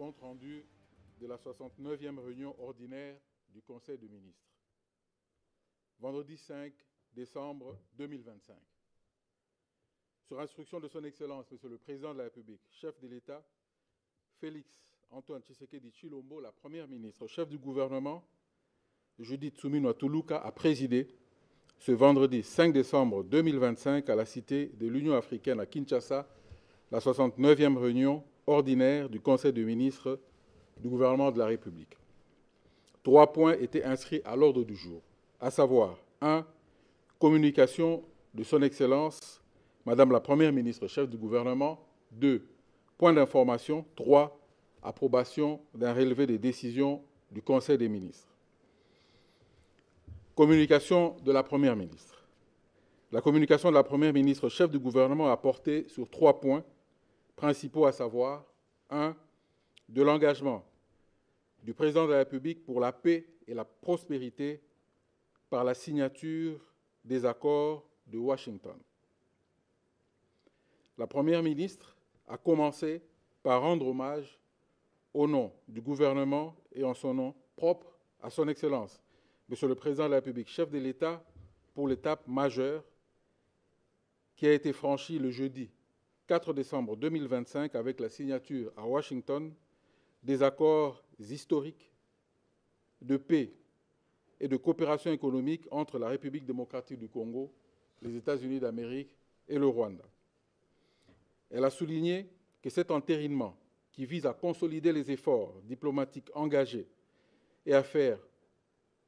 compte rendu de la 69e réunion ordinaire du Conseil des ministres. Vendredi 5 décembre 2025. Sur instruction de son Excellence, Monsieur le Président de la République, chef de l'État, Félix Antoine Tshisekedi Tshilombo, la Première ministre, chef du gouvernement, Judith Suminwa Tuluka, a présidé ce vendredi 5 décembre 2025 à la Cité de l'Union africaine à Kinshasa, la 69e réunion ordinaire du Conseil des ministres du gouvernement de la République. 3 points étaient inscrits à l'ordre du jour, à savoir 1. Communication de son Excellence, Madame la Première ministre, chef du gouvernement. 2. Point d'information. 3. Approbation d'un relevé des décisions du Conseil des ministres. Communication de la Première ministre. La communication de la Première ministre, chef du gouvernement, a porté sur 3 points principaux, à savoir 1. De l'engagement du Président de la République pour la paix et la prospérité par la signature des accords de Washington. La Première ministre a commencé par rendre hommage au nom du gouvernement et en son nom propre à son Excellence, Monsieur le Président de la République, chef de l'État, pour l'étape majeure qui a été franchie le jeudi 4 décembre 2025 avec la signature à Washington des accords historiques de paix et de coopération économique entre la République démocratique du Congo, les États-Unis d'Amérique et le Rwanda. Elle a souligné que cet entérinement, qui vise à consolider les efforts diplomatiques engagés et à faire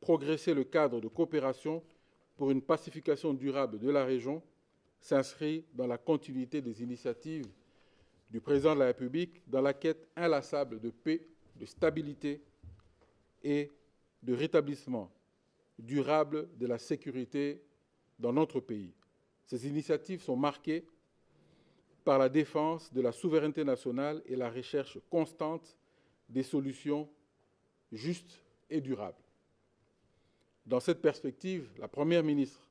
progresser le cadre de coopération pour une pacification durable de la région, s'inscrit dans la continuité des initiatives du Président de la République dans la quête inlassable de paix, de stabilité et de rétablissement durable de la sécurité dans notre pays. Ces initiatives sont marquées par la défense de la souveraineté nationale et la recherche constante des solutions justes et durables. Dans cette perspective, la Première ministre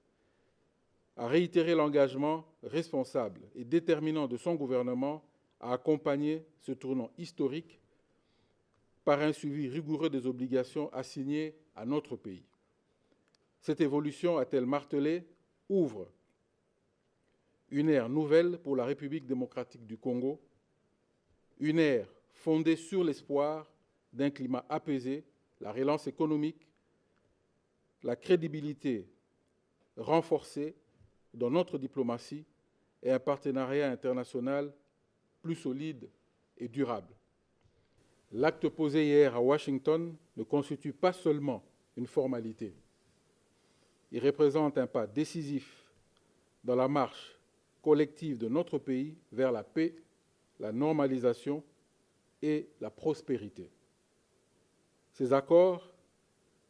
a réitéré l'engagement responsable et déterminant de son gouvernement à accompagner ce tournant historique par un suivi rigoureux des obligations assignées à notre pays. Cette évolution, a-t-elle martelé, ouvre une ère nouvelle pour la République démocratique du Congo, une ère fondée sur l'espoir d'un climat apaisé, la relance économique, la crédibilité renforcée dans notre diplomatie et un partenariat international plus solide et durable. L'acte posé hier à Washington ne constitue pas seulement une formalité. Il représente un pas décisif dans la marche collective de notre pays vers la paix, la normalisation et la prospérité. Ces accords,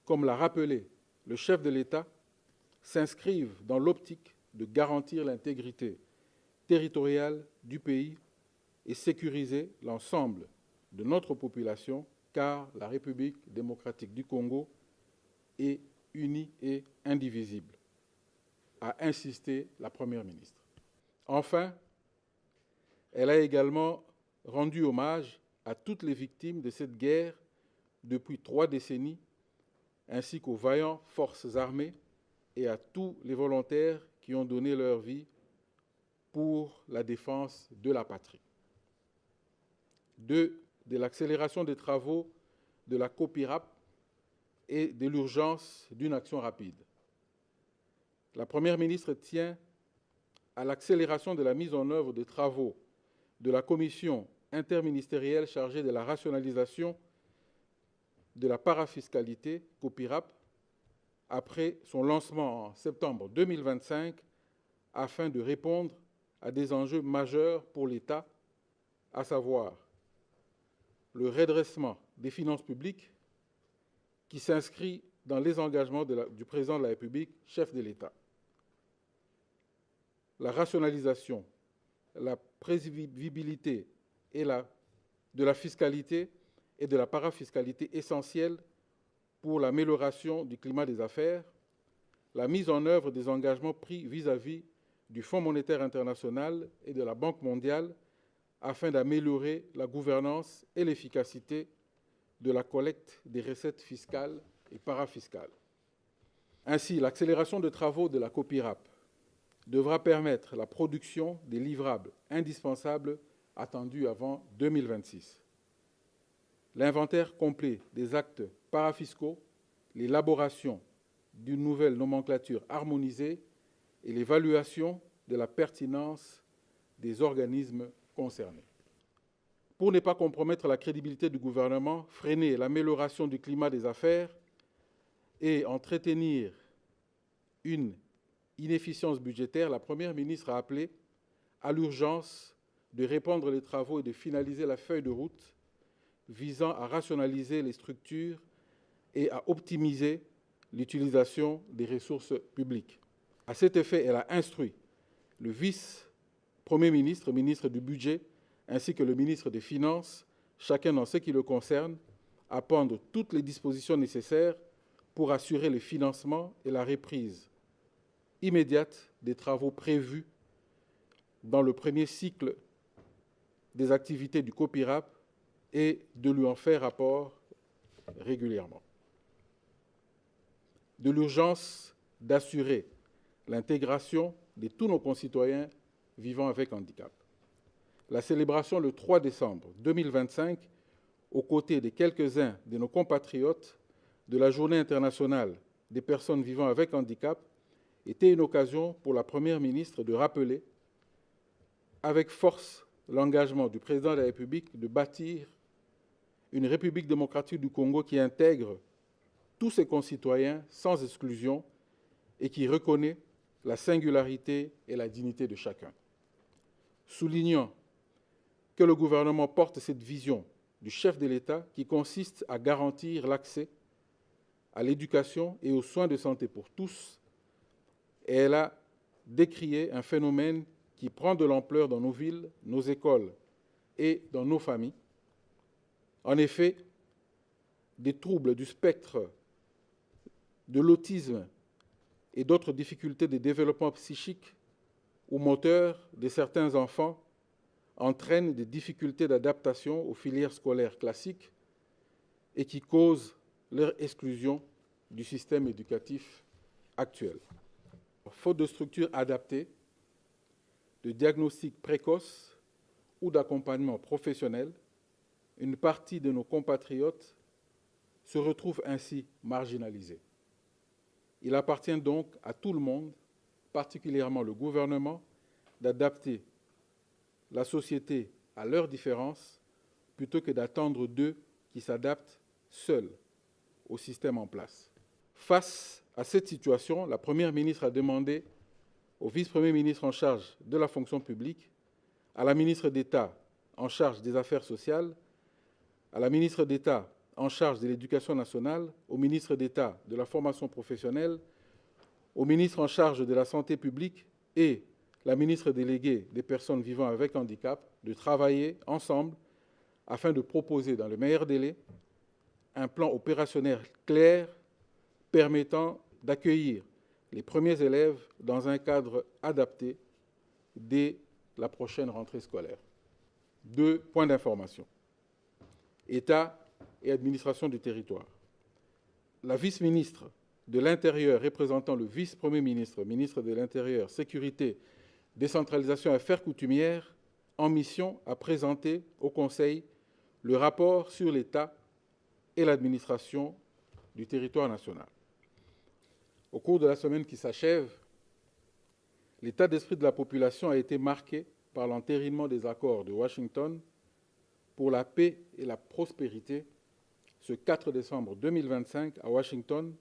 comme l'a rappelé le chef de l'État, s'inscrivent dans l'optique de garantir l'intégrité territoriale du pays et sécuriser l'ensemble de notre population, car la République démocratique du Congo est unie et indivisible, a insisté la Première ministre. Enfin, elle a également rendu hommage à toutes les victimes de cette guerre depuis 3 décennies, ainsi qu'aux vaillantes forces armées et à tous les volontaires qui ont donné leur vie pour la défense de la patrie. 2. De l'accélération des travaux de la COPIRAP et de l'urgence d'une action rapide. La Première ministre tient à l'accélération de la mise en œuvre des travaux de la commission interministérielle chargée de la rationalisation de la parafiscalité, COPIRAP, après son lancement en septembre 2025, afin de répondre à des enjeux majeurs pour l'État, à savoir le redressement des finances publiques qui s'inscrit dans les engagements du Président de la République, chef de l'État. La rationalisation, la prévisibilité de la fiscalité et de la parafiscalité essentielle pour l'amélioration du climat des affaires, la mise en œuvre des engagements pris vis-à-vis du Fonds monétaire international et de la Banque mondiale afin d'améliorer la gouvernance et l'efficacité de la collecte des recettes fiscales et parafiscales. Ainsi, l'accélération de travaux de la COPIRAP devra permettre la production des livrables indispensables attendus avant 2026. L'inventaire complet des actes parafiscaux, l'élaboration d'une nouvelle nomenclature harmonisée et l'évaluation de la pertinence des organismes concernés. Pour ne pas compromettre la crédibilité du gouvernement, freiner l'amélioration du climat des affaires et entretenir une inefficience budgétaire, la Première ministre a appelé à l'urgence de répandre les travaux et de finaliser la feuille de route visant à rationaliser les structures et à optimiser l'utilisation des ressources publiques. À cet effet, elle a instruit le vice-premier ministre, ministre du Budget, ainsi que le ministre des Finances, chacun dans ce qui le concerne, à prendre toutes les dispositions nécessaires pour assurer le financement et la reprise immédiate des travaux prévus dans le premier cycle des activités du COPIRAP et de lui en faire rapport régulièrement. De l'urgence d'assurer l'intégration de tous nos concitoyens vivant avec handicap. La célébration le 3 décembre 2025, aux côtés de quelques-uns de nos compatriotes, de la Journée internationale des personnes vivant avec handicap, était une occasion pour la Première ministre de rappeler avec force l'engagement du Président de la République de bâtir une République démocratique du Congo qui intègre tous ses concitoyens sans exclusion et qui reconnaît la singularité et la dignité de chacun. Soulignant que le gouvernement porte cette vision du chef de l'État qui consiste à garantir l'accès à l'éducation et aux soins de santé pour tous, et elle a décrié un phénomène qui prend de l'ampleur dans nos villes, nos écoles et dans nos familles. En effet, des troubles du spectre de l'autisme et d'autres difficultés de développement psychique ou moteur de certains enfants entraînent des difficultés d'adaptation aux filières scolaires classiques et qui causent leur exclusion du système éducatif actuel. Faute de structures adaptées, de diagnostic précoce ou d'accompagnement professionnel, une partie de nos compatriotes se retrouve ainsi marginalisée. Il appartient donc à tout le monde, particulièrement le gouvernement, d'adapter la société à leurs différences plutôt que d'attendre d'eux qui s'adaptent seuls au système en place. Face à cette situation, la Première ministre a demandé au vice-premier ministre en charge de la fonction publique, à la ministre d'État en charge des affaires sociales, à la ministre d'État en charge de l'éducation nationale, au ministre d'État de la formation professionnelle, au ministre en charge de la santé publique et la ministre déléguée des personnes vivant avec handicap de travailler ensemble afin de proposer dans le meilleur délai un plan opérationnel clair permettant d'accueillir les premiers élèves dans un cadre adapté dès la prochaine rentrée scolaire. 2 points d'information. État et administration du territoire. La vice-ministre de l'Intérieur représentant le vice-premier ministre, ministre de l'Intérieur, Sécurité, Décentralisation et Affaires coutumières, en mission a présenté au Conseil le rapport sur l'État et l'administration du territoire national. Au cours de la semaine qui s'achève, l'état d'esprit de la population a été marqué par l'entérinement des accords de Washington pour la paix et la prospérité ce 4 décembre 2025 à Washington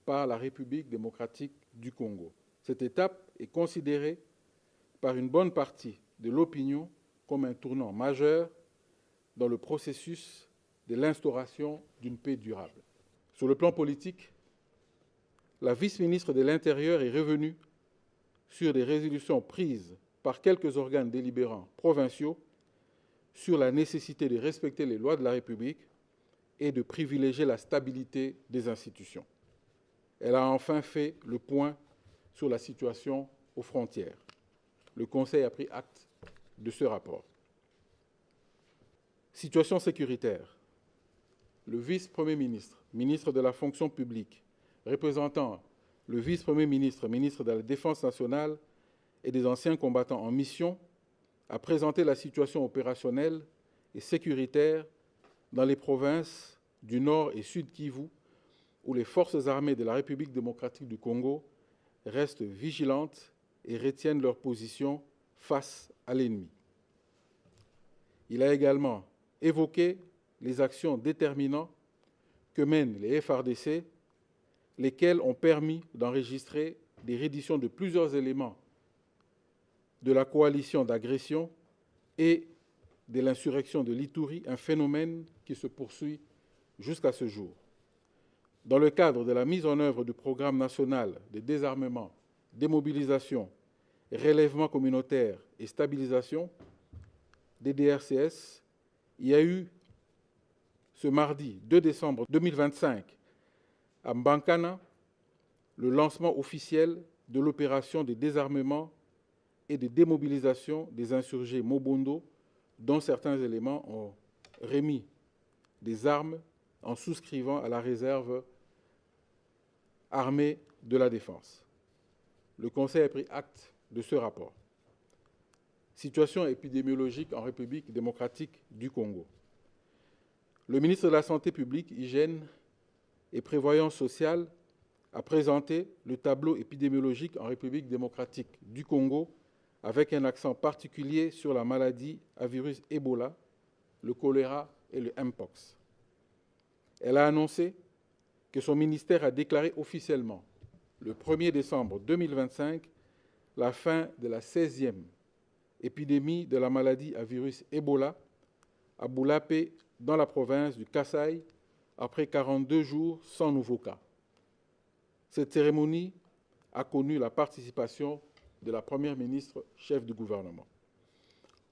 par la République démocratique du Congo. Cette étape est considérée par une bonne partie de l'opinion comme un tournant majeur dans le processus de l'instauration d'une paix durable. Sur le plan politique, la vice-ministre de l'Intérieur est revenue sur des résolutions prises par quelques organes délibérants provinciaux sur la nécessité de respecter les lois de la République et de privilégier la stabilité des institutions. Elle a enfin fait le point sur la situation aux frontières. Le Conseil a pris acte de ce rapport. Situation sécuritaire. Le vice-premier ministre, ministre de la fonction publique, représentant le vice-premier ministre, ministre de la Défense nationale et des anciens combattants en mission, a présenté la situation opérationnelle et sécuritaire dans les provinces du Nord et Sud Kivu, où les forces armées de la République démocratique du Congo restent vigilantes et retiennent leur position face à l'ennemi. Il a également évoqué les actions déterminantes que mènent les FARDC, lesquelles ont permis d'enregistrer des redditions de plusieurs éléments de la coalition d'agression et de l'insurrection de l'Ituri, un phénomène qui se poursuit jusqu'à ce jour. Dans le cadre de la mise en œuvre du programme national de désarmement, démobilisation, relèvement communautaire et stabilisation, DDRCS, il y a eu ce mardi 2 décembre 2025 à Mbankana le lancement officiel de l'opération de désarmement et de démobilisation des insurgés Mobondo, dont certains éléments ont remis des armes en souscrivant à la réserve armée de la défense. Le Conseil a pris acte de ce rapport. Situation épidémiologique en République démocratique du Congo. Le ministre de la Santé publique, Hygiène et Prévoyance sociale a présenté le tableau épidémiologique en République démocratique du Congo avec un accent particulier sur la maladie à virus Ebola, le choléra et le Mpox. Elle a annoncé que son ministère a déclaré officiellement, le 1er décembre 2025, la fin de la 16e épidémie de la maladie à virus Ebola à Boulapé, dans la province du Kasaï, après 42 jours sans nouveau cas. Cette cérémonie a connu la participation de la Première ministre, chef du gouvernement.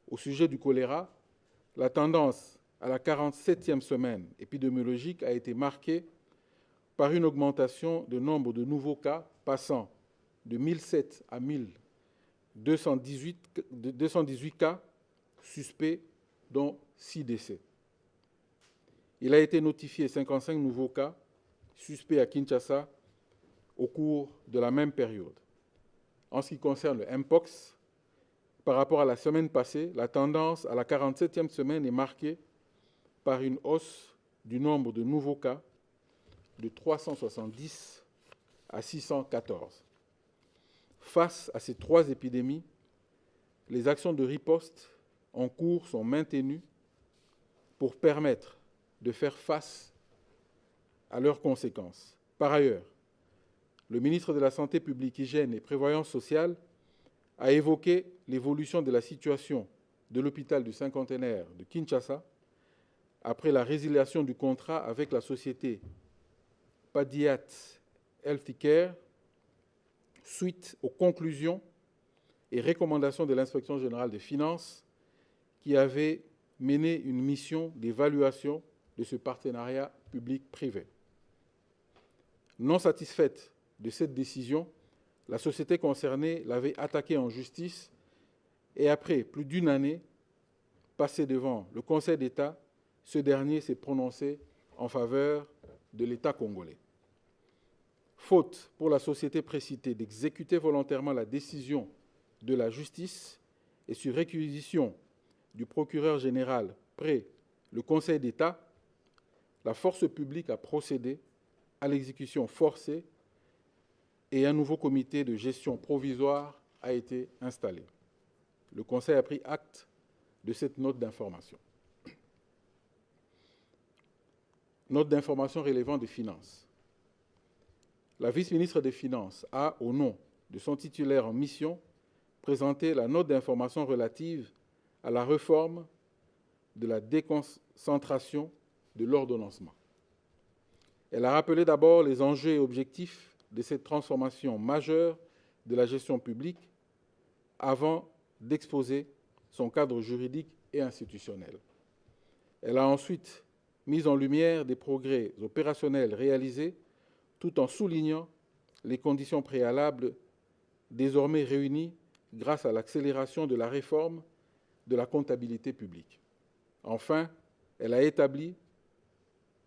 Au sujet du choléra, la tendance à la 47e semaine épidémiologique a été marquée par une augmentation du nombre de nouveaux cas passant de 1007 à 1218 cas suspects, dont 6 décès. Il a été notifié 55 nouveaux cas suspects à Kinshasa au cours de la même période. En ce qui concerne le Mpox, par rapport à la semaine passée, la tendance à la 47e semaine est marquée par une hausse du nombre de nouveaux cas de 370 à 614. Face à ces trois épidémies, les actions de riposte en cours sont maintenues pour permettre de faire face à leurs conséquences. Par ailleurs, le ministre de la Santé publique, Hygiène et Prévoyance sociale a évoqué l'évolution de la situation de l'hôpital du Cinquantenaire de Kinshasa après la résiliation du contrat avec la société Padiat Healthcare suite aux conclusions et recommandations de l'Inspection générale des finances qui avait mené une mission d'évaluation de ce partenariat public-privé. Non satisfaite de cette décision, la société concernée l'avait attaquée en justice et après plus d'une année passée devant le Conseil d'État, ce dernier s'est prononcé en faveur de l'État congolais. Faute pour la société précitée d'exécuter volontairement la décision de la justice et sur réquisition du procureur général près le Conseil d'État, la force publique a procédé à l'exécution forcée et un nouveau comité de gestion provisoire a été installé. Le Conseil a pris acte de cette note d'information. Note d'information relevant des finances. La vice-ministre des Finances a, au nom de son titulaire en mission, présenté la note d'information relative à la réforme de la déconcentration de l'ordonnancement. Elle a rappelé d'abord les enjeux et objectifs de cette transformation majeure de la gestion publique avant d'exposer son cadre juridique et institutionnel. Elle a ensuite mis en lumière des progrès opérationnels réalisés tout en soulignant les conditions préalables désormais réunies grâce à l'accélération de la réforme de la comptabilité publique. Enfin, elle a établi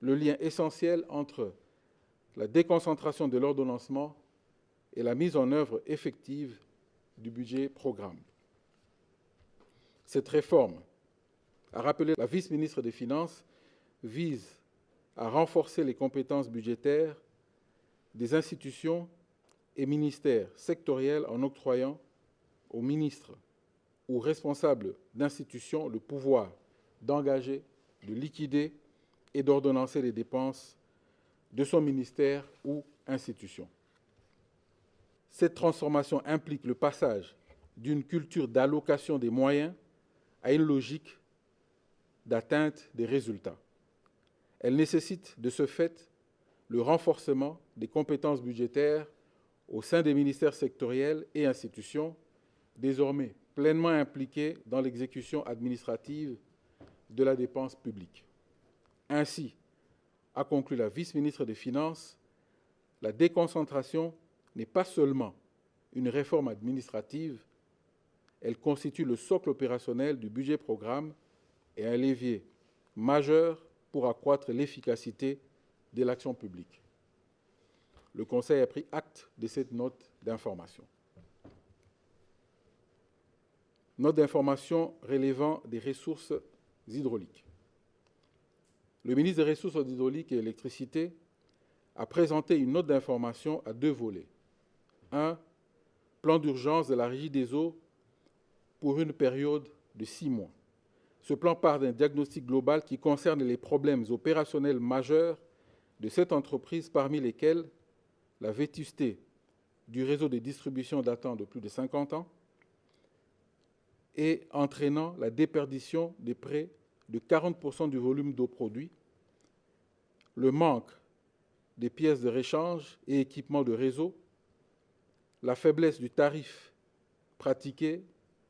le lien essentiel entre la déconcentration de l'ordonnancement et la mise en œuvre effective du budget programme. Cette réforme, a rappelé la vice-ministre des Finances, vise à renforcer les compétences budgétaires des institutions et ministères sectoriels en octroyant aux ministres ou responsables d'institutions le pouvoir d'engager, de liquider et d'ordonnancer les dépenses de son ministère ou institution. Cette transformation implique le passage d'une culture d'allocation des moyens à une logique d'atteinte des résultats. Elle nécessite de ce fait le renforcement des compétences budgétaires au sein des ministères sectoriels et institutions, désormais pleinement impliqués dans l'exécution administrative de la dépense publique. Ainsi, a conclu la vice-ministre des Finances, la déconcentration n'est pas seulement une réforme administrative, elle constitue le socle opérationnel du budget programme et un levier majeur pour accroître l'efficacité de l'action publique. Le Conseil a pris acte de cette note d'information. Note d'information relevant des ressources hydrauliques. Le ministre des Ressources hydrauliques et électricité a présenté une note d'information à deux volets. Un, plan d'urgence de la Régie des eaux pour une période de 6 mois. Ce plan part d'un diagnostic global qui concerne les problèmes opérationnels majeurs de cette entreprise, parmi lesquels la vétusté du réseau de distribution datant de plus de 50 ans et entraînant la déperdition de près de 40% du volume d'eau produit, le manque des pièces de rechange et équipements de réseau, la faiblesse du tarif pratiqué,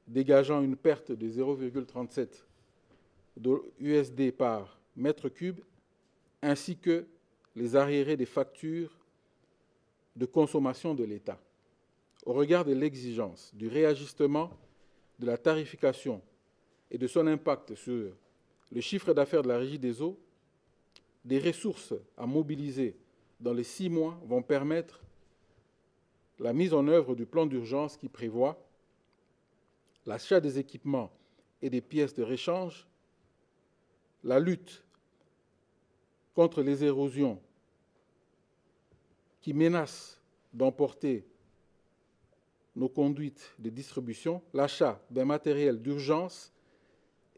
dégageant une perte de 0,37 USD par mètre cube, ainsi que les arriérés des factures de consommation de l'État. Au regard de l'exigence du réajustement de la tarification et de son impact sur le chiffre d'affaires de la Régie des eaux, des ressources à mobiliser dans les 6 mois vont permettre la mise en œuvre du plan d'urgence qui prévoit l'achat des équipements et des pièces de rechange, la lutte contre les érosions qui menacent d'emporter nos conduites de distribution, l'achat d'un matériel d'urgence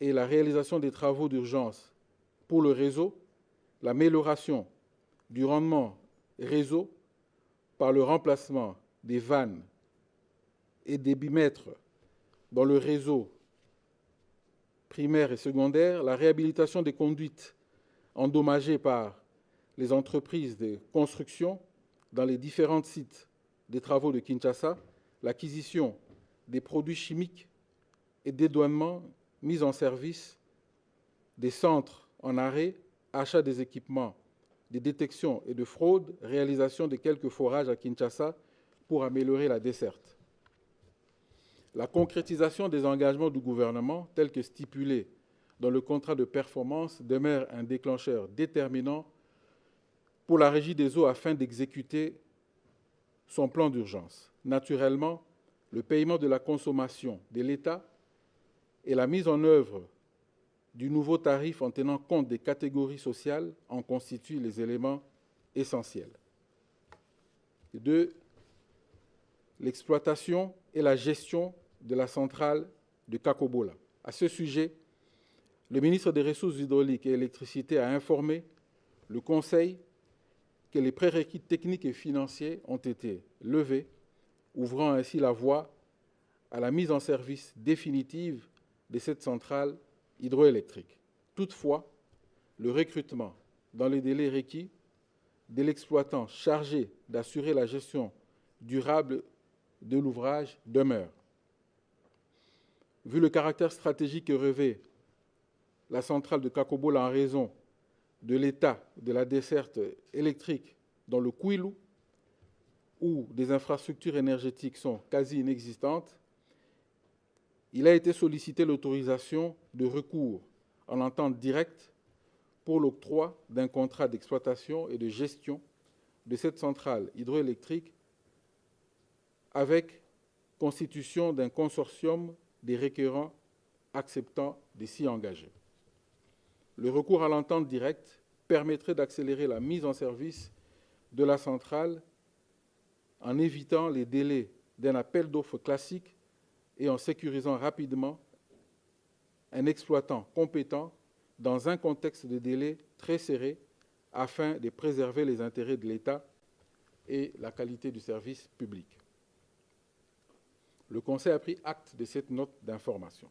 et la réalisation des travaux d'urgence pour le réseau, l'amélioration du rendement réseau par le remplacement des vannes et des bimètres dans le réseau primaire et secondaire, la réhabilitation des conduites endommagées par les entreprises de construction dans les différents sites des travaux de Kinshasa, l'acquisition des produits chimiques et dédouanement mis en service des centres en arrêt, achat des équipements de détection et de fraude, réalisation de quelques forages à Kinshasa pour améliorer la desserte. La concrétisation des engagements du gouvernement, tels que stipulés dans le contrat de performance, demeure un déclencheur déterminant pour la Régie des eaux afin d'exécuter son plan d'urgence. Naturellement, le paiement de la consommation de l'État et la mise en œuvre du nouveau tarif en tenant compte des catégories sociales en constituent les éléments essentiels. 2. L'exploitation et la gestion de la centrale de Kakobola. À ce sujet, le ministre des Ressources hydrauliques et électricité a informé le Conseil que les prérequis techniques et financiers ont été levés, ouvrant ainsi la voie à la mise en service définitive de cette centrale hydroélectrique. Toutefois, le recrutement dans les délais requis de l'exploitant chargé d'assurer la gestion durable de l'ouvrage demeure. Vu le caractère stratégique que revêt la centrale de Kakobola en raison de l'état de la desserte électrique dans le Kwilu, où des infrastructures énergétiques sont quasi inexistantes, il a été sollicité l'autorisation de recours en entente directe pour l'octroi d'un contrat d'exploitation et de gestion de cette centrale hydroélectrique avec constitution d'un consortium des requérants acceptant de s'y engager. Le recours à l'entente directe permettrait d'accélérer la mise en service de la centrale en évitant les délais d'un appel d'offres classique et en sécurisant rapidement un exploitant compétent dans un contexte de délai très serré afin de préserver les intérêts de l'État et la qualité du service public. Le Conseil a pris acte de cette note d'information.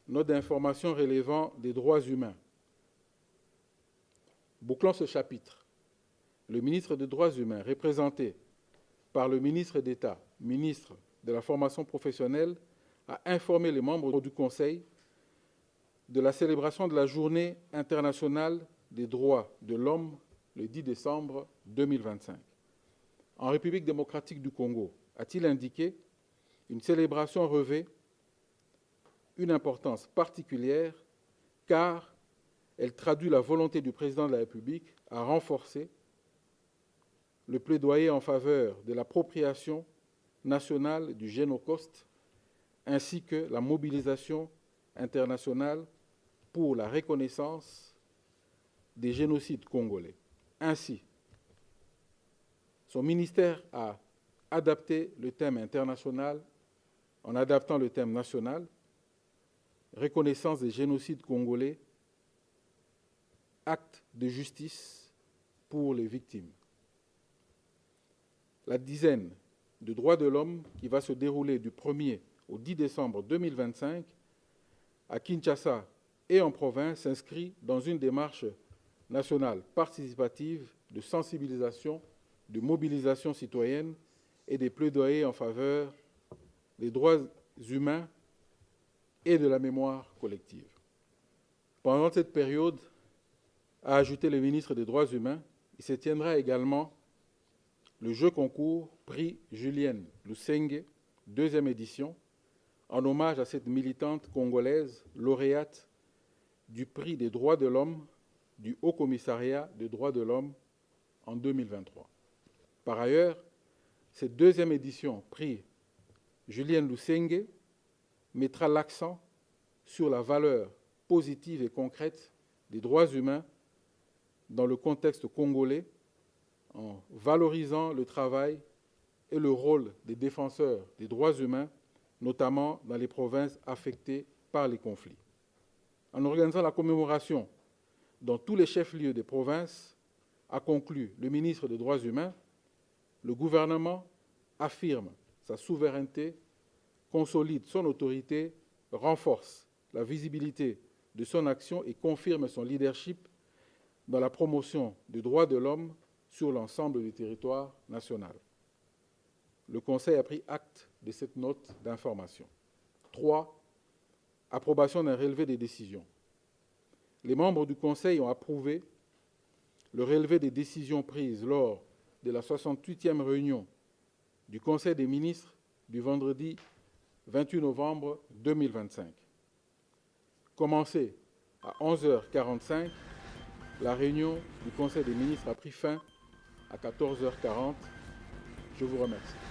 Note d'information relevant des droits humains. Bouclant ce chapitre, le ministre des Droits humains, représenté par le ministre d'État, ministre de la formation professionnelle, a informé les membres du Conseil de la célébration de la Journée internationale des droits de l'homme le 10 décembre 2025. En République démocratique du Congo, a-t-il indiqué, une célébration revêt une importance particulière car elle traduit la volonté du président de la République à renforcer le plaidoyer en faveur de l'appropriation nationale du Génoceste ainsi que la mobilisation internationale pour la reconnaissance des génocides congolais. Ainsi, son ministère a adapté le thème international en adaptant le thème national, reconnaissance des génocides congolais, acte de justice pour les victimes. La dizaine de droits de l'homme qui va se dérouler du 1er au 10 décembre 2025 à Kinshasa et en province s'inscrit dans une démarche nationale participative de sensibilisation, de mobilisation citoyenne et des plaidoyers en faveur des droits humains et de la mémoire collective. Pendant cette période, a ajouté le ministre des Droits humains, il se tiendra également le jeu concours prix Julienne Lusenge, 2e édition, en hommage à cette militante congolaise lauréate du prix des droits de l'homme du Haut Commissariat des droits de l'homme en 2023. Par ailleurs, cette 2e édition prix Julienne Lusenge mettra l'accent sur la valeur positive et concrète des droits humains dans le contexte congolais en valorisant le travail et le rôle des défenseurs des droits humains, notamment dans les provinces affectées par les conflits. En organisant la commémoration dans tous les chefs-lieux des provinces, a conclu le ministre des Droits humains, le gouvernement affirme sa souveraineté, consolide son autorité, renforce la visibilité de son action et confirme son leadership dans la promotion des droits de l'homme sur l'ensemble du territoire national. Le Conseil a pris acte de cette note d'information. 3. Approbation d'un relevé des décisions. Les membres du Conseil ont approuvé le relevé des décisions prises lors de la 68e réunion du Conseil des ministres du vendredi 28 novembre 2025. Commencée à 11h45, la réunion du Conseil des ministres a pris fin à 14h40. Je vous remercie.